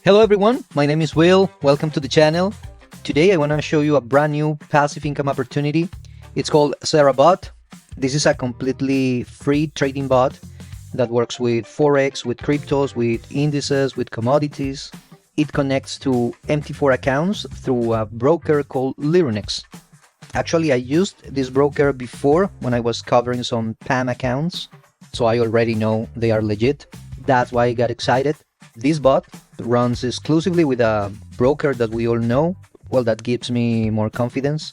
Hello everyone, my name is Will. Welcome to the channel. Today I want to show you a brand new passive income opportunity. It's called Cera Bot. This is a completely free trading bot that works with forex, with cryptos, with indices, with commodities. It connects to MT4 accounts through a broker called Lirunex. Actually, I used this broker before when I was covering some PAM accounts, so I already know they are legit. That's why I got excited. This bot runs exclusively with a broker that we all know. Well, that gives me more confidence.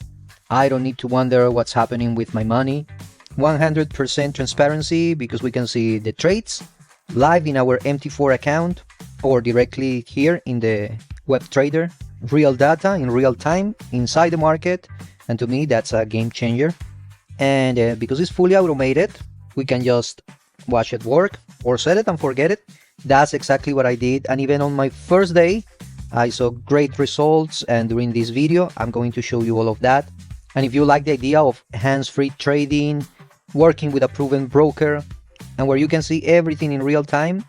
I don't need to wonder what's happening with my money. 100% transparency because we can see the trades live in our MT4 account or directly here in the web trader. Real data in real time inside the market, and to me that's a game changer. And because it's fully automated, we can just watch it work or set it and forget it. That's exactly what I did, and even on my first day I saw great results, and during this video I'm going to show you all of that. And if you like the idea of hands-free trading, working with a proven broker, and where you can see everything in real time,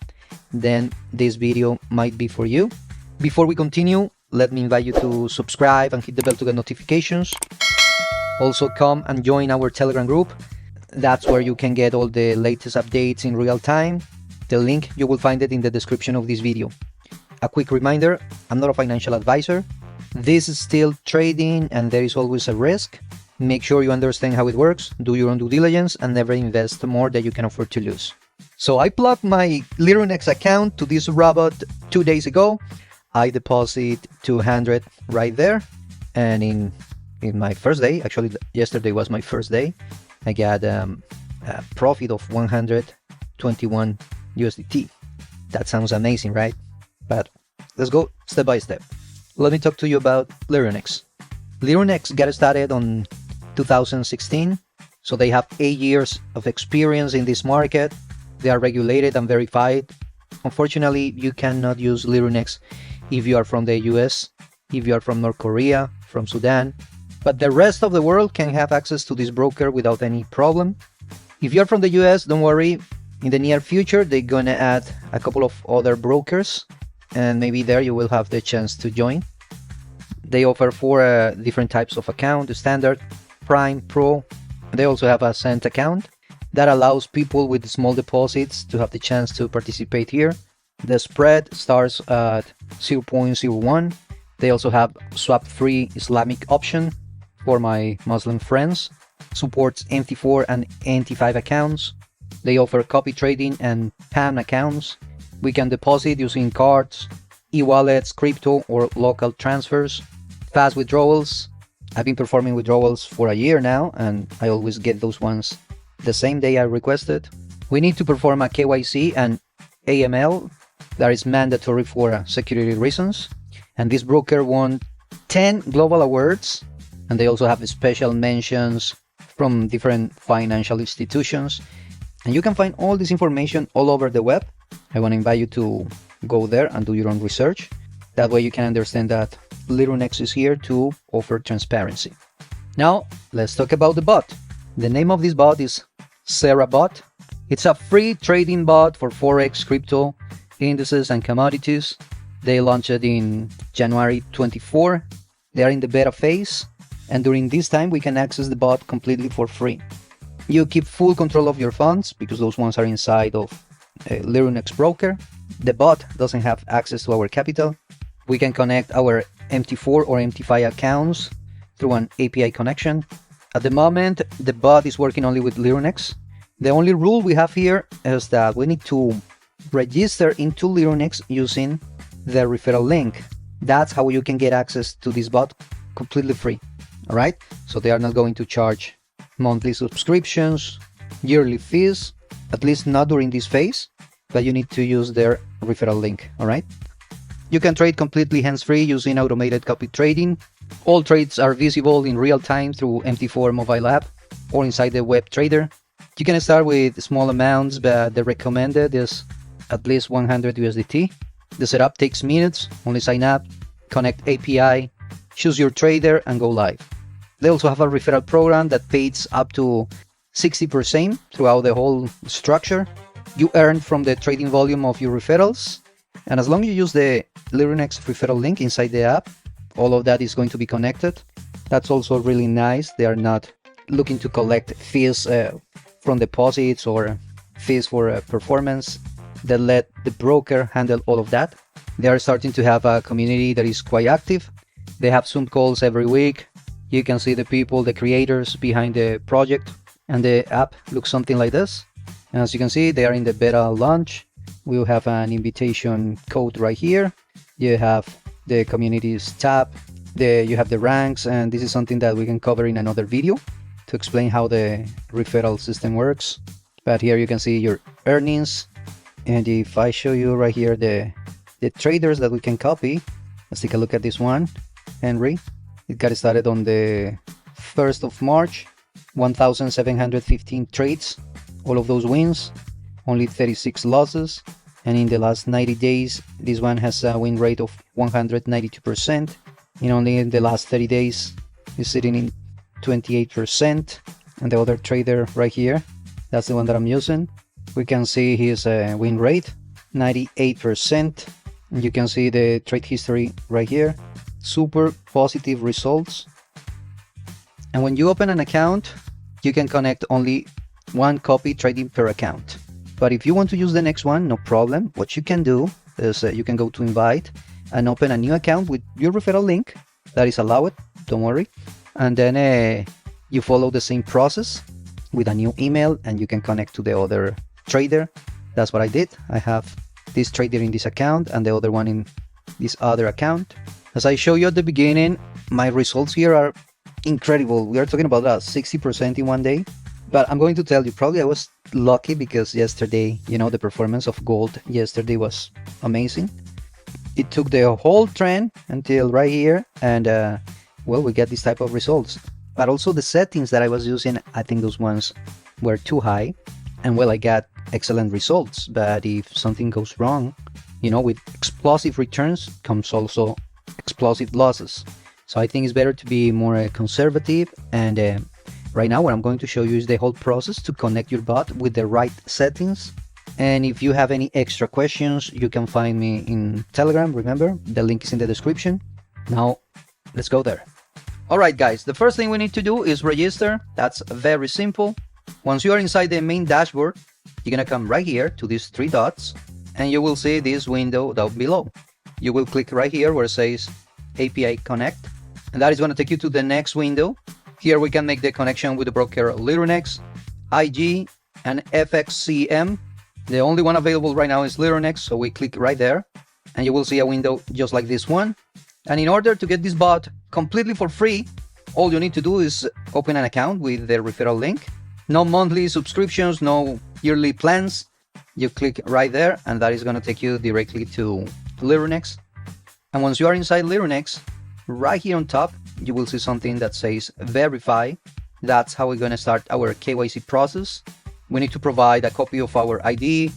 then this video might be for you. Before we continue, let me invite you to subscribe and hit the bell to get notifications. Also come and join our Telegram group. That's where you can get all the latest updates in real time. The link, you will find it in the description of this video. A quick reminder, I'm not a financial advisor. This is still trading and there is always a risk. Make sure you understand how it works, do your own due diligence, and never invest more than you can afford to lose. So I plugged my Lirunex account to this robot 2 days ago. I deposit 200 right there. And in my first day, actually yesterday was my first day, I got a profit of 121 USDT. That sounds amazing, right? But let's go step by step. Let me talk to you about Lirunex. Lirunex got started on 2016, so they have 8 years of experience in this market. They are regulated and verified. Unfortunately, you cannot use Lirunex if you are from the US, if you are from North Korea, from Sudan, but the rest of the world can have access to this broker without any problem. If you're from the US, don't worry. In the near future, they're gonna add a couple of other brokers, and maybe there you will have the chance to join. They offer 4 different types of account: Standard, Prime, Pro. They also have a Cent account that allows people with small deposits to have the chance to participate here. The spread starts at 0.01. They also have swap-free Islamic option for my Muslim friends. Supports MT4 and NT5 accounts. They offer copy trading and PAM accounts. We can deposit using cards, e-wallets, crypto, or local transfers. Fast withdrawals. I've been performing withdrawals for a year now, and I always get those ones the same day I requested. We need to perform a KYC and AML that is mandatory for security reasons. And this broker won 10 global awards, and they also have special mentions from different financial institutions. And you can find all this information all over the web. I want to invite you to go there and do your own research. That way you can understand that Lirunex is here to offer transparency. Now, let's talk about the bot. The name of this bot is Cera Bot. It's a free trading bot for forex, crypto, indices, and commodities. They launched it in January 24. They are in the beta phase, and during this time we can access the bot completely for free. You keep full control of your funds because those ones are inside of a Lirunex broker. The bot doesn't have access to our capital. We can connect our MT4 or MT5 accounts through an API connection. At the moment, the bot is working only with Lirunex. The only rule we have here is that we need to register into Lirunex using the referral link. That's how you can get access to this bot completely free. All right, so they are not going to charge monthly subscriptions, yearly fees, at least not during this phase, but you need to use their referral link. All right, you can trade completely hands-free using automated copy trading. All trades are visible in real time through MT4 mobile app or inside the web trader. You can start with small amounts, but the recommended is at least 100 USDT. The setup takes minutes. Only sign up, connect API, choose your trader, and go live. They also have a referral program that pays up to 60% throughout the whole structure. You earn from the trading volume of your referrals, And as long as you use the Lirunex referral link inside the app, all of that is going to be connected. That's also really nice. They are not looking to collect fees from deposits or fees for performance. They let the broker handle all of that. They are starting to have a community that is quite active. They have Zoom calls every week. You can see the people, the creators behind the project, and the app looks something like this. And as you can see, they are in the beta launch. We'll have an invitation code right here. You have the communities tab. You have the ranks, and this is something that we can cover in another video to explain how the referral system works. But here you can see your earnings. And if I show you right here the traders that we can copy, let's take a look at this one, Henry. It got started on the 1st of March, 1,715 trades, all of those wins, only 36 losses. And in the last 90 days, this one has a win rate of 192%. And only in the last 30 days, it's sitting in 28%. And the other trader right here, that's the one that I'm using. We can see his win rate, 98%. And you can see the trade history right here. Super positive results. And when you open an account, you can connect only one copy trading per account. But if you want to use the next one, no problem. What you can do is you can go to invite and open a new account with your referral link. That is allowed, don't worry. And then you follow the same process with a new email, and you can connect to the other trader. That's what I did. I have this trader in this account and the other one in this other account. As I showed you at the beginning, my results here are incredible. We are talking about 60% in one day. But I'm going to tell you, probably I was lucky because yesterday, the performance of gold yesterday was amazing. It took the whole trend until right here, and well, we get this type of results. But also the settings that I was using, I think those ones were too high, and well, I got excellent results. But if something goes wrong, with explosive returns comes also explosive losses. So I think it's better to be more conservative. And right now what I'm going to show you is the whole process to connect your bot with the right settings. And if you have any extra questions, you can find me in Telegram. Remember, the link is in the description. Now let's go there. All right, guys, the first thing we need to do is register. That's very simple. Once you are inside the main dashboard, you're gonna come right here to these three dots, and you will see this window down below. You will click right here where it says API Connect, and that is going to take you to the next window. Here we can make the connection with the broker Lirunex, IG, and FXCM. The only one available right now is Lirunex, so we click right there, and you will see a window just like this one. And in order to get this bot completely for free, all you need to do is open an account with the referral link. No monthly subscriptions, no yearly plans. You click right there, and that is going to take you directly to Lirunex. And once you are inside Lirunex, right here on top, you will see something that says verify. That's how we're going to start our KYC process. We need to provide a copy of our ID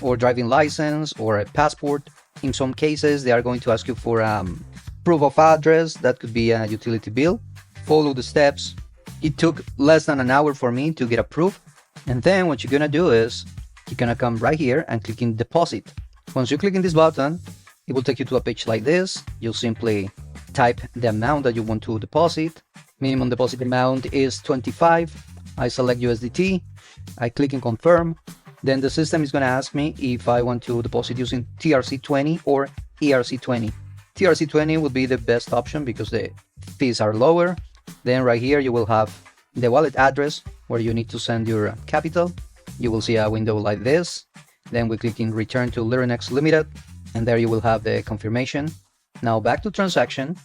or driving license or a passport. In some cases, they are going to ask you for proof of address. That could be a utility bill. Follow the steps. It took less than an hour for me to get approved. And then what you're going to do is you're going to come right here and click in deposit. Once you click in this button, it will take you to a page like this. You'll simply type the amount that you want to deposit. Minimum deposit amount is 25. I select USDT. I click in confirm. Then the system is going to ask me if I want to deposit using TRC20 or ERC20. TRC20 would be the best option because the fees are lower. Then right here you will have the wallet address where you need to send your capital. You will see a window like this. Then we click in return to Lirunex Limited, and there you will have the confirmation. Now back to transaction,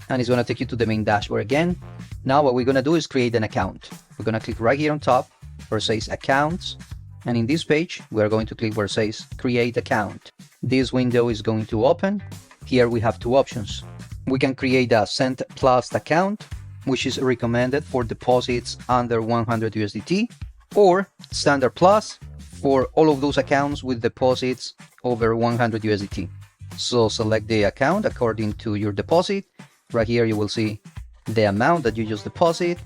and it's going to take you to the main dashboard again. Now what we're going to do is create an account. We're going to click right here on top where it says accounts, and in this page we are going to click where it says create account. This window is going to open. Here we have two options. We can create a Cent Plus account, which is recommended for deposits under 100 USDT, or Standard Plus for all of those accounts with deposits over 100 USDT. So select the account according to your deposit. Right here you will see the amount that you just deposit.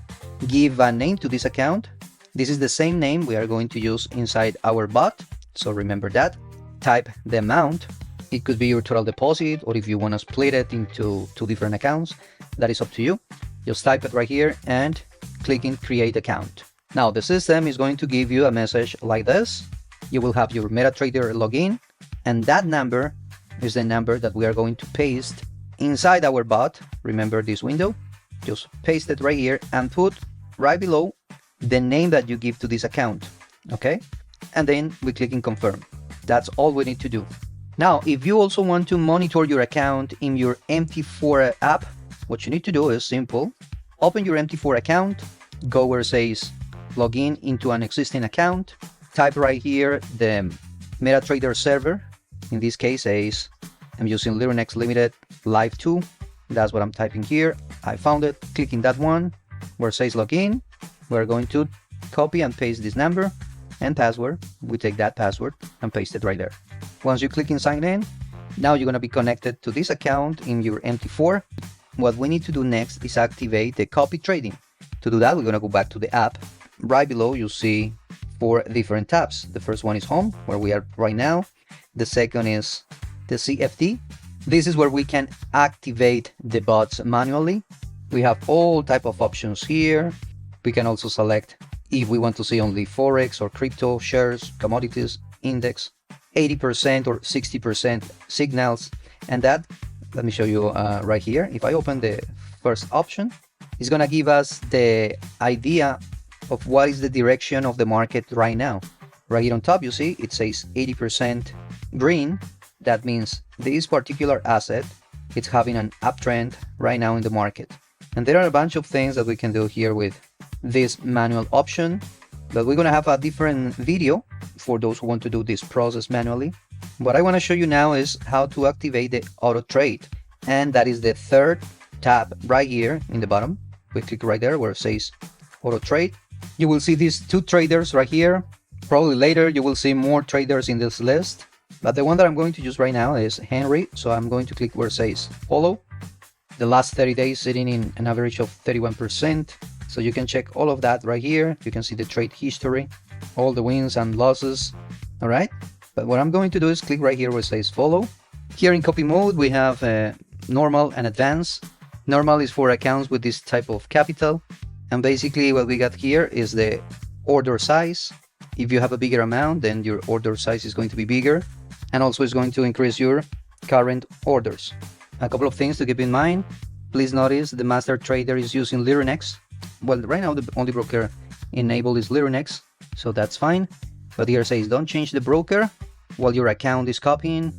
Give a name to this account. This is the same name we are going to use inside our bot, so remember that. Type the amount, It could be your total deposit, or if you want to split it into 2 different accounts, that is up to you. Just type it right here and click in create account. Now the system is going to give you a message like this. You will have your MetaTrader login, and that number is the number that we are going to paste inside our bot. Remember this window? Just paste it right here and put right below the name that you give to this account. Okay? And then we click in confirm. That's all we need to do. Now, if you also want to monitor your account in your MT4 app, what you need to do is simple. Open your MT4 account, go where it says login into an existing account, type right here the MetaTrader server. In this case, says I'm using Lirunex Limited Live 2. That's what I'm typing here. I found it. Clicking that one where it says login. We're going to copy and paste this number and password. We take that password and paste it right there. Once you click in sign in, now you're going to be connected to this account in your MT4. What we need to do next is activate the copy trading. To do that, we're going to go back to the app. Right below, you see 4 different tabs. The first one is home, where we are right now. The second is the CFD. This is where we can activate the bots manually. We have all type of options here. We can also select if we want to see only forex or crypto, shares, commodities, index, 80% or 60% signals. And that, let me show you right here. If I open the first option, it's gonna give us the idea of what is the direction of the market right now. Right here on top, you see it says 80% green. That means this particular asset, it's having an uptrend right now in the market. And there are a bunch of things that we can do here with this manual option, but we're going to have a different video for those who want to do this process manually. What I want to show you now is how to activate the auto trade, and that is the third tab right here in the bottom. We click right there where it says auto trade. You will see these 2 traders right here. Probably later you will see more traders in this list, but the one that I'm going to use right now is Henry. So I'm going to click where it says follow. The last 30 days sitting in an average of 31%. So you can check all of that right here. You can see the trade history, all the wins and losses. All right. But what I'm going to do is click right here where it says follow. Here in copy mode, we have normal and advanced. Normal is for accounts with this type of capital. And basically what we got here is the order size. If you have a bigger amount, then your order size is going to be bigger. And also it's going to increase your current orders. A couple of things to keep in mind. Please notice the master trader is using Lirunex. Well, right now the only broker enabled is Lirunex, so that's fine. But here it says don't change the broker while your account is copying.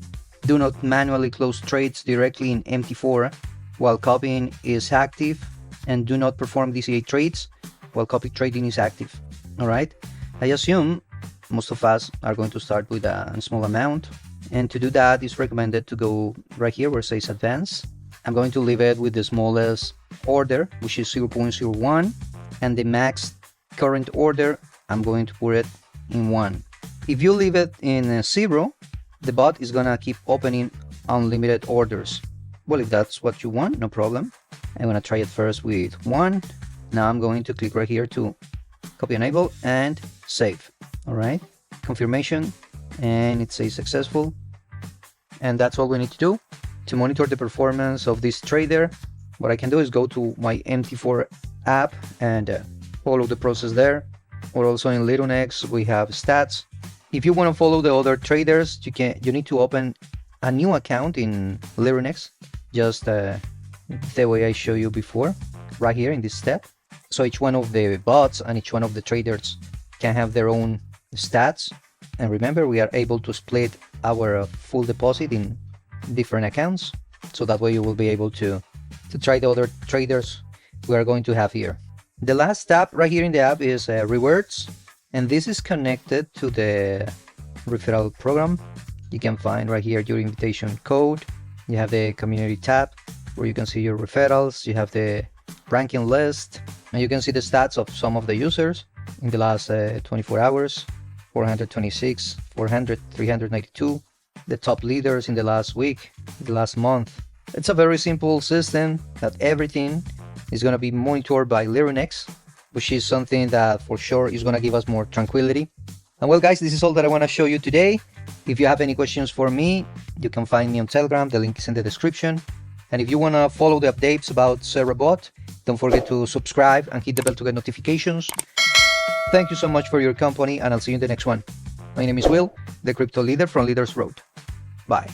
Do not manually close trades directly in MT4 while copying is active, and do not perform DCA trades while copy trading is active. All right. I assume most of us are going to start with a small amount, and to do that it's recommended to go right here where it says advance. I'm going to leave it with the smallest order, which is 0.01, and the max current order I'm going to put it in 1. If you leave it in 0, the bot is gonna keep opening unlimited orders. Well, if that's what you want, no problem. I'm gonna try it first with 1. Now I'm going to click right here to copy enable and save. All right, confirmation, and it says successful. And that's all we need to do to monitor the performance of this trader. What I can do is go to my MT4 app and follow the process there. Or also in Lirunex we have stats. If you want to follow the other traders, you need to open a new account in Lirunex, just the way I showed you before, right here in this step. So each one of the bots and each one of the traders can have their own stats. And remember, we are able to split our full deposit in different accounts, so that way you will be able to try the other traders we are going to have here. The last tab right here in the app is rewards, and this is connected to the referral program. You can find right here your invitation code. You have the community tab where you can see your referrals. You have the ranking list, and you can see the stats of some of the users in the last 24 hours. 426, 400, 392, the top leaders in the last week, the last month. It's a very simple system that everything is going to be monitored by Lirunex, which is something that for sure is going to give us more tranquility. And well guys, this is all that I want to show you today. If you have any questions for me, you can find me on Telegram. The link is in the description. And if you want to follow the updates about CeraBot, don't forget to subscribe and hit the bell to get notifications. Thank you so much for your company, and I'll see you in the next one. My name is Will, the crypto leader from Leaders Road. Bye.